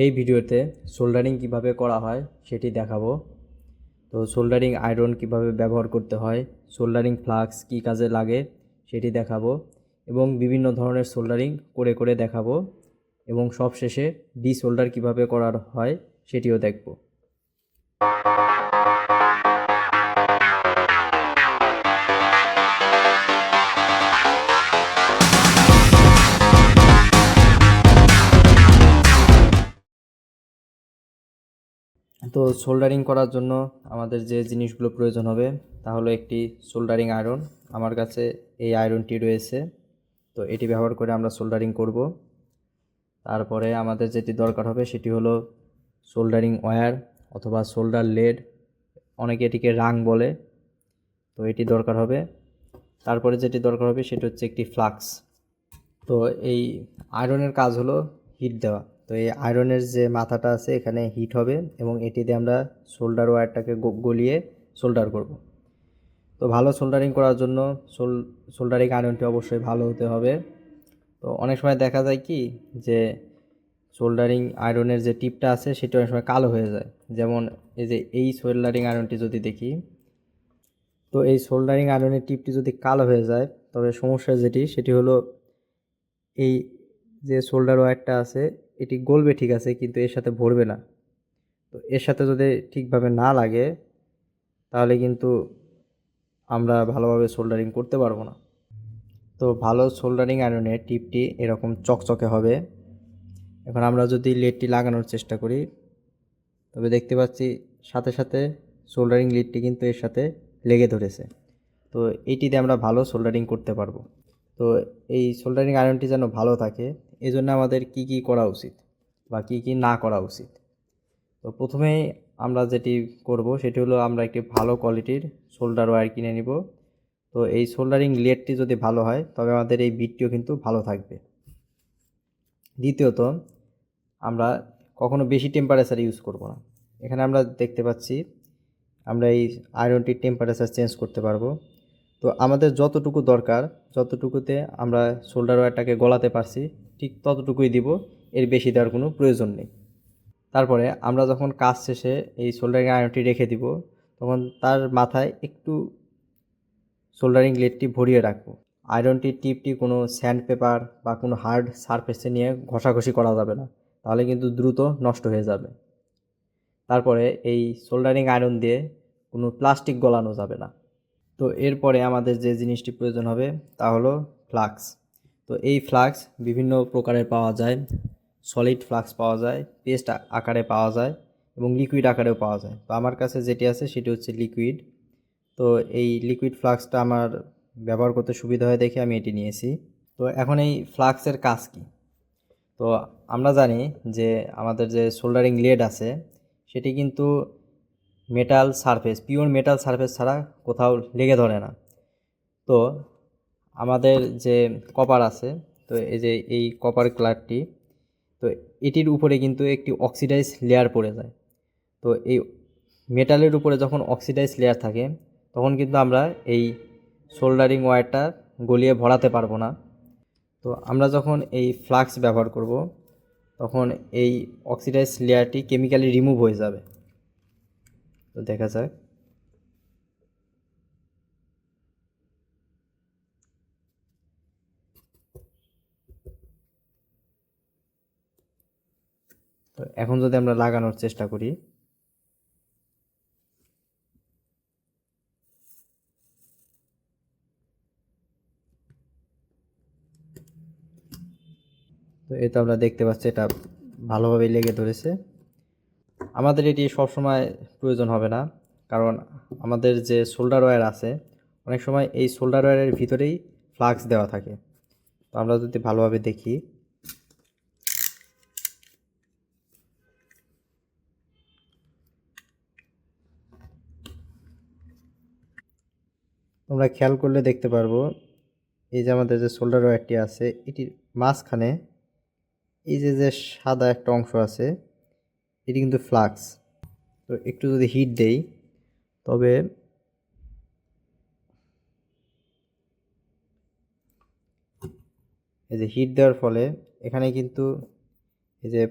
এই ভিডিওতে সোল্ডারিং কিভাবে করা হয় সেটি দেখাবো। তো সোল্ডারিং আয়রন কিভাবে ব্যবহার করতে হয়, সোল্ডারিং ফ্লাক্স কী কাজে লাগে সেটি দেখাবো এবং বিভিন্ন ধরনের সোল্ডারিং করে করে দেখাবো এবং সবশেষে ডিসোল্ডার কিভাবে করা হয় সেটিও দেখব। তো সোল্ডারিং করার জন্য আমাদের যে জিনিসগুলো প্রয়োজন হবে তা হলো একটি সোল্ডারিং আয়রন। আমার কাছে এই আয়রনটি রয়েছে, তো এটি ব্যবহার করে আমরা সোল্ডারিং করব। তারপরে আমাদের যেটি দরকার হবে সেটি হলো সোল্ডারিং ওয়্যার অথবা সোল্ডার লেড, অনেকে এটিকে রাং বলে, তো এটি দরকার হবে। তারপরে যেটি দরকার হবে সেটি হচ্ছে একটি ফ্লাক্স। তো এই আয়রনের কাজ হলো হিট দেওয়া। তো এই আয়রনের যে মাথাটা আছে এখানে হিট হবে এবং এটি দিয়ে আমরা সোল্ডার ওয়্যারটাকে গলিয়ে সোল্ডার করব। তো ভালো সোল্ডারিং করার জন্য সোল্ডারিং আয়রনটি অবশ্যই ভালো হতে হবে। তো অনেক সময় দেখা যায় কি যে সোল্ডারিং আয়রনের যে টিপটা আছে সেটা অনেক সময় কালো হয়ে যায়। যেমন এই যে এই সোল্ডারিং আয়রনটি যদি দেখি, তো এই সোল্ডারিং আয়রনের টিপটি যদি কালো হয়ে যায় তবে সমস্যা যেটি সেটি হলো এই যে সোল্ডার ওয়্যারটা আছে এটি গলবে ঠিক আছে, কিন্তু এর সাথে ভরবে না। তো এর সাথে যদি ঠিকভাবে না লাগে তাহলে কিন্তু আমরা ভালোভাবে সোল্ডারিং করতে পারবো না। তো ভালো সোল্ডারিং আয়রনের টিপটি এরকম চকচকে হবে। এখন আমরা যদি লেডটি লাগানোর চেষ্টা করি তবে দেখতে পাচ্ছি সাথে সাথে সোল্ডারিং লিডটি কিন্তু এর সাথে লেগে ধরেছে। তো এইটি দিয়ে আমরা ভালো সোল্ডারিং করতে পারবো। তো এই সোল্ডারিং আয়রনটি যেন ভালো থাকে এই জন্য আমাদের কি কি করা উচিত বা কি কি না করা উচিত। তো প্রথমেই আমরা যেটি করব সেটি হলো আমরা একটি ভালো কোয়ালিটির সোল্ডার ওয়্যার কিনে নিব। তো এই সোল্ডারিং লেডটি যদি ভালো হয় তবে আমাদের এই বিটটিও কিন্তু ভালো থাকবে। দ্বিতীয়ত, আমরা কখনো বেশি টেম্পারেচার ইউজ করব না। এখানে আমরা দেখতে পাচ্ছি আমরা এই আয়রনটির টেম্পারেচার চেঞ্জ করতে পারবো। তো আমাদের যতটুকু দরকার, যতটুকুতে আমরা সোল্ডার ওয়্যারটাকে গলাতে পারছি ঠিক ততটুকুই দিব, এর বেশি দেওয়ার কোনো প্রয়োজন নেই। তারপরে আমরা যখন কাজ শেষে এই সোল্ডারিং আয়রনটি রেখে দিব তখন তার মাথায় একটু সোল্ডারিং লেডটি ভরিয়ে রাখবো। আয়রনটির টিপটি কোনো স্যান্ড পেপার বা কোনো হার্ড সারফেসে নিয়ে ঘষাঘষি করা যাবে না, তাহলে কিন্তু দ্রুত নষ্ট হয়ে যাবে। তারপরে এই সোল্ডারিং আয়রন দিয়ে কোনো প্লাস্টিক গলানো যাবে না। তো এরপরে আমাদের যে জিনিসটি প্রয়োজন হবে তা হলো ফ্লাক্স। তো এই ফ্লাক্স বিভিন্ন প্রকারের পাওয়া যায়। সলিড ফ্লাক্স পাওয়া যায়, পেস্ট আকারে পাওয়া যায় এবং লিকুইড আকারেও পাওয়া যায়। তো আমার কাছে যেটি আছে সেটি হচ্ছে লিকুইড। তো এই লিকুইড ফ্লাক্সটা আমার ব্যবহার করতে সুবিধা হয় দেখে আমি এটি নিয়েছি। তো এখন এই ফ্লাক্সের কাজ কী? তো আমরা জানি যে আমাদের যে সোল্ডারিং লেড আছে সেটি কিন্তু metal surface, pure metal surface ছাড়া কোথাও লেগে ধরে না। তো আমাদের যে কপার আছে, তো এই যে এই কপার ক্লাডটি, তো এটির উপরে কিন্তু একটি অক্সিডাইজ লেয়ার পড়ে যায়। তো এই মেটালের উপরে যখন অক্সিডাইজ লেয়ার থাকে তখন কিন্তু আমরা এই সোল্ডারিং ওয়্যারটা গলিয়ে ভরাতে পারবো না। তো আমরা যখন এই ফ্লাক্স ব্যবহার করব তখন এই অক্সিডাইজ লেয়ারটি কেমিক্যালি রিমুভ হয়ে যাবে। তো দেখা যাক। তো এখন যদি আমরা লাগানোর চেষ্টা করি, তো এটা আমরা দেখতে পাচ্ছি এটা ভালোভাবে লেগে ধরেছে। আমাদের এটি সবসময় প্রয়োজন হবে না, কারণ আমাদের যে সোল্ডার ওয়্যার আছে অনেক সময় এই সোল্ডার ওয়্যারের ভিতরেই ফ্লাক্স দেওয়া থাকে। তো আমরা যদি ভালোভাবে দেখি, তোমরা খেয়াল করলে দেখতে পারবো এই যে আমাদের যে সোল্ডার ওয়্যারটি আছে এটির মাঝখানে এই যে যে সাদা একটা অংশ আছে এটি কিন্তু ফ্লাক্স। তো একটু যদি হিট দেই তবে এই যে হিট দেওয়ার ফলে এখানে কিন্তু এই যে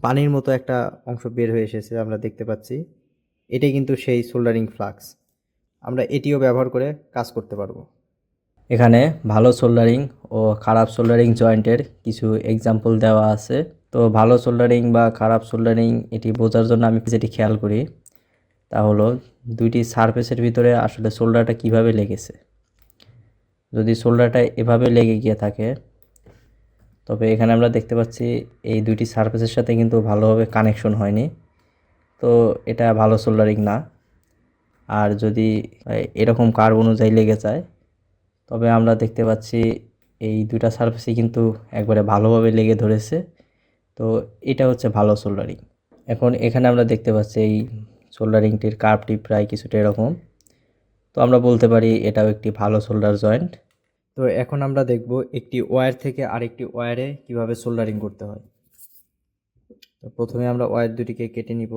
পানির মতো একটা অংশ বের হয়ে এসেছে আমরা দেখতে পাচ্ছি। এটাই কিন্তু সেই সোল্ডারিং ফ্লাক্স। আমরা এটিও ব্যবহার করে কাজ করতে পারবো। এখানে ভালো সোল্ডারিং ও খারাপ সোল্ডারিং জয়েন্টের কিছু এক্সাম্পল দেওয়া আছে। তো ভালো সোল্ডারিং বা খারাপ সোল্ডারিং এটি বোঝার জন্য আমি যেটি খেয়াল করি তা হলো দুইটি সারফেসের ভিতরে আসলে সোল্ডারটা কিভাবে লেগেছে। যদি সোল্ডারটা এভাবে লেগে গিয়ে থাকে তবে এখানে আমরা দেখতে পাচ্ছি এই দুইটি সারফেসের সাথে কিন্তু ভালোভাবে কানেকশন হয়নি, তো এটা ভালো সোল্ডারিং না। আর যদি এরকম কার্ভ অনুযায়ী লেগে যায় তবে আমরা দেখতে পাচ্ছি এই দুইটা সারফেসই কিন্তু একবারে ভালোভাবে লেগে ধরেছে, তো এটা হচ্ছে ভালো সোল্ডারিং। এখন এখানে আমরা দেখতে পাচ্ছি এই সোল্ডারিংটির কার্ভটি প্রায় কিছুটা এরকম, তো আমরা বলতে পারি এটাও একটি ভালো সোল্ডার জয়েন্ট। তো এখন আমরা দেখব একটি ওয়্যার থেকে আরেকটি ওয়্যারে কিভাবে সোল্ডারিং করতে হয়। তো প্রথমে আমরা ওয়্যার দুটিকে কেটে নিব।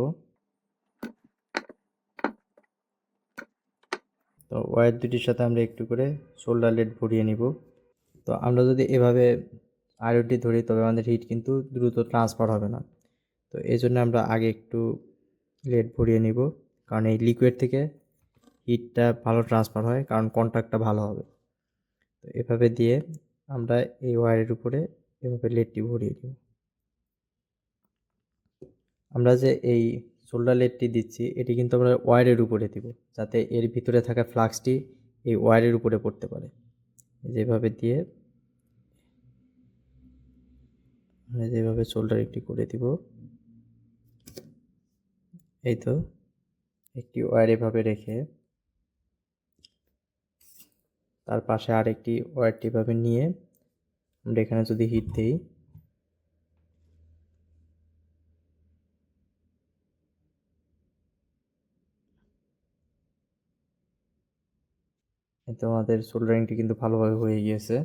তো ওয়্যার দুটির সাথে আমরা একটু করে সোল্ডার লেড ভরিয়ে নিব। তো আমরা যদি এভাবে আয়রনটি ধরি তবে আমাদের হিট কিন্তু দ্রুত ট্রান্সফার হবে না। তো এই জন্য আমরা আগে একটু লেড ভরিয়ে নিব, কারণ এই লিকুইড থেকে হিটটা ভালো ট্রান্সফার হয়, কারণ কন্ট্যাক্টটা ভালো হবে। তো এভাবে দিয়ে আমরা এই ওয়্যারের উপরে এভাবে লেডটি ভরিয়ে দিব। আমরা যে এই সোল্ডার লেডটি দিচ্ছি এটি কিন্তু আমরা ওয়্যারের উপরে দিব, যাতে এর ভিতরে থাকা ফ্লাক্সটি এই ওয়্যারের উপরে পড়তে পারে। যেভাবে দিয়ে আমরা যেভাবে সোল্ডারিংটি করে দিব, এই তো একটি ওয়্যার এভাবে রেখে তার পাশে আরেকটি ওয়্যারটি এভাবে নিয়ে আমরা এখানে যদি হিট দিই এতে আমাদের সোল্ডারিংটি কিন্তু ভালোভাবে হয়ে গিয়েছে।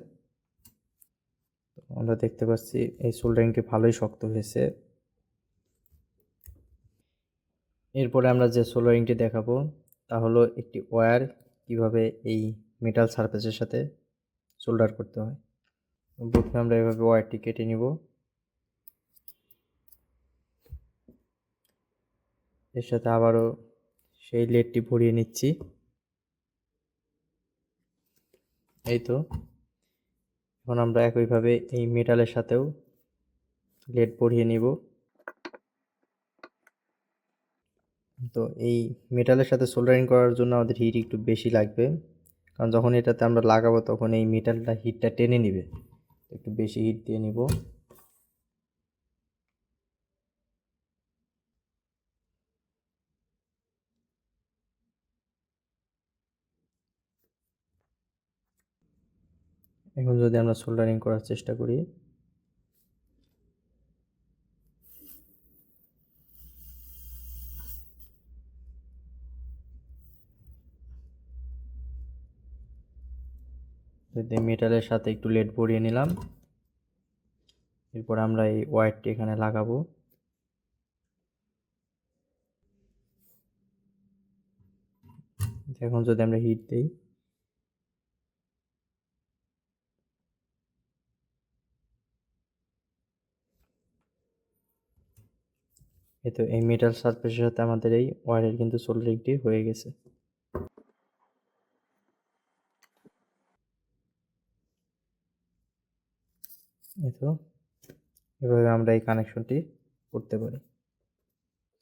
আমরা দেখতে পাচ্ছি এই সোল্ডারিংটি ভালোই শক্ত হয়েছে। এরপরে আমরা যে সোল্ডারিংটি দেখাবো তা হলো একটি ওয়্যার কিভাবে এই মেটাল সারফেসের সাথে সোল্ডার করতে হয়। প্রথমে আমরা এভাবে ওয়্যারটি কেটে নিব। এর সাথে আবারও সেই লেডটি ভরিয়ে নিচ্ছি। এই তো এখন আমরা একইভাবে এই মেটালের সাথেও লেড ভরিয়ে নিব। তো এই মেটালের সাথে সোল্ডারিং করার জন্য আমাদের হিট একটু বেশি লাগবে, কারণ যখন এটাতে আমরা লাগাবো তখন এই মেটালটা হিটটা টেনে নিবে। একটু বেশি হিট দিয়ে নিব। এখন যদি আমরা সোল্ডারিং করার চেষ্টা করি, যদি মেটালের সাথে একটু লেড ভরিয়ে নিলাম, এরপর আমরা এই ওয়্যারটি এখানে লাগাবো। এখন যদি আমরা হিট দিই এই তো এই মেটাল সারফেসের সাথে আমাদের এই ওয়্যারের কিন্তু সোল্ডারিংটি হয়ে গেছে। এই তো এভাবে আমরা এই কানেকশনটি করতে পারি।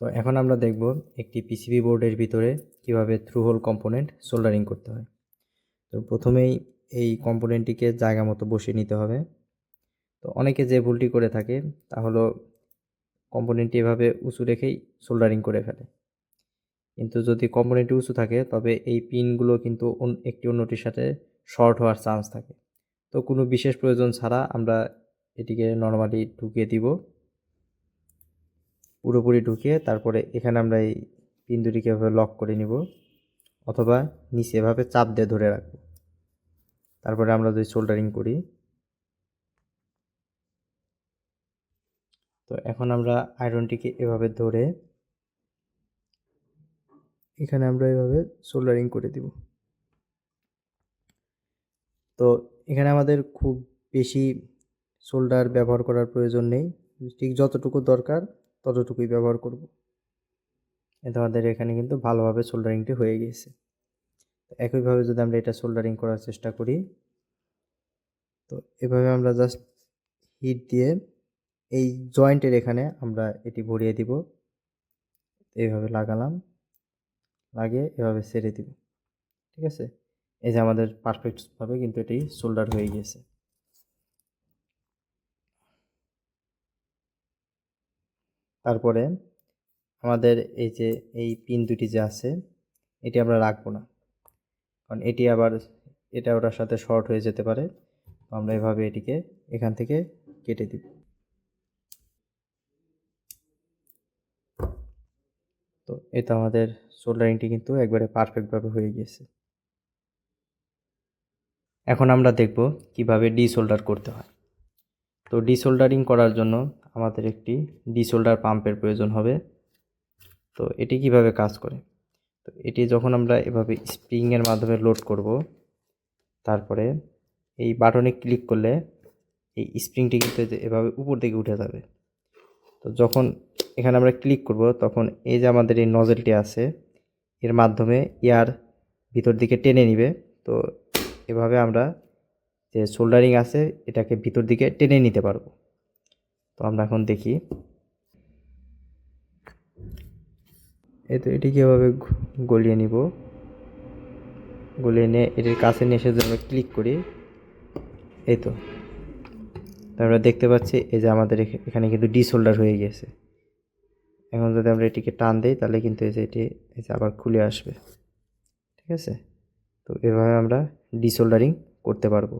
তো এখন আমরা দেখব একটি পিসিবি বোর্ডের ভিতরে কিভাবে থ্রু হোল কম্পোনেন্ট সোল্ডারিং করতে হয়। তো প্রথমেই এই কম্পোনেন্টটিকে জায়গা মতো বসিয়ে নিতে হবে। তো অনেকে যে ভুলটি করে থাকে তা হলো কম্পোনেন্টটি এভাবে উঁচু রেখেই সোল্ডারিং করে ফেলে, কিন্তু যদি কম্পোনেন্টটি উঁচু থাকে তবে এই পিনগুলো কিন্তু একটি অন্যটির সাথে শর্ট হওয়ার চান্স থাকে। তো কোনো বিশেষ প্রয়োজন ছাড়া আমরা এটিকে নর্মালি ঢুকিয়ে দিব, পুরোপুরি ঢুকিয়ে তারপরে এখানে আমরা এই পিন দুটিকে এভাবে লক করে নিব, অথবা নিচে এভাবে চাপ দিয়ে ধরে রাখব। তারপরে আমরা যদি সোল্ডারিং করি, তো এখন আমরা আয়রনটিকে এভাবে ধরে এখানে আমরা এভাবে সোল্ডারিং করে দিব। তো এখানে আমাদের খুব বেশি সোল্ডার ব্যবহার করার প্রয়োজন নেই, ঠিক যতটুকু দরকার ততটুকুই ব্যবহার করব। এতে আমাদের এখানে কিন্তু ভালোভাবে সোল্ডারিংটি হয়ে গিয়েছে। একইভাবে যদি আমরা এটা সোল্ডারিং করার চেষ্টা করি, তো এভাবে আমরা জাস্ট হিট দিয়ে এই জয়েন্টের এখানে আমরা এটি ভরিয়ে দিব। এইভাবে লাগালাম, লাগিয়ে এভাবে ছেড়ে দিব। ঠিক আছে, এই যে আমাদের পারফেক্টভাবে কিন্তু এটি সোল্ডার হয়ে গিয়েছে। তারপরে আমাদের এই যে এই পিন দুটি যে আছে, এটি আমরা রাখবো না, কারণ এটি আবার এটা ওটার সাথে শর্ট হয়ে যেতে পারে। তো আমরা এভাবে এটিকে এখান থেকে কেটে দিব। তো এটা আমাদের সোল্ডারিংটি কিন্তু একবারে পারফেক্টভাবে হয়ে গিয়েছে। এখন আমরা দেখব কিভাবে ডিসোল্ডার করতে হয়। তো ডিসোল্ডারিং করার জন্য আমাদের একটি ডিসোল্ডার পাম্পের প্রয়োজন হবে। তো এটি কিভাবে কাজ করে, তো এটি যখন আমরা এভাবে স্প্রিংয়ের মাধ্যমে লোড করব, তারপরে এই বাটনে ক্লিক করলে এই স্প্রিংটি কিন্তু এভাবে উপর দিকে উঠে যাবে। তো যখন এখানে আমরা ক্লিক করব, তখন এই যে আমাদের এই নজেলটি আছে, এর মাধ্যমে এয়ার ভিতর দিকে টেনে নিবে। তো এভাবে আমরা যে সোল্ডারিং আছে এটাকে ভিতর দিকে টেনে নিতে পারবো। তো আমরা এখন দেখি, এই তো এটিকে এভাবে গলিয়ে নিব। গলিয়ে নিয়ে এটির কাছে নিয়ে এসে যদি আমরা ক্লিক করি, এই তো আমরা দেখতে পাচ্ছি এই যে আমাদের এখানে কিন্তু ডিসোল্ডার হয়ে গেছে। এখন যদি আমরা এটিকে টান দিই, তাহলে কিন্তু এই যে এটি এই যে আবার খুলে আসবে। ঠিক আছে, তো এভাবে আমরা ডিসোল্ডারিং করতে পারবো।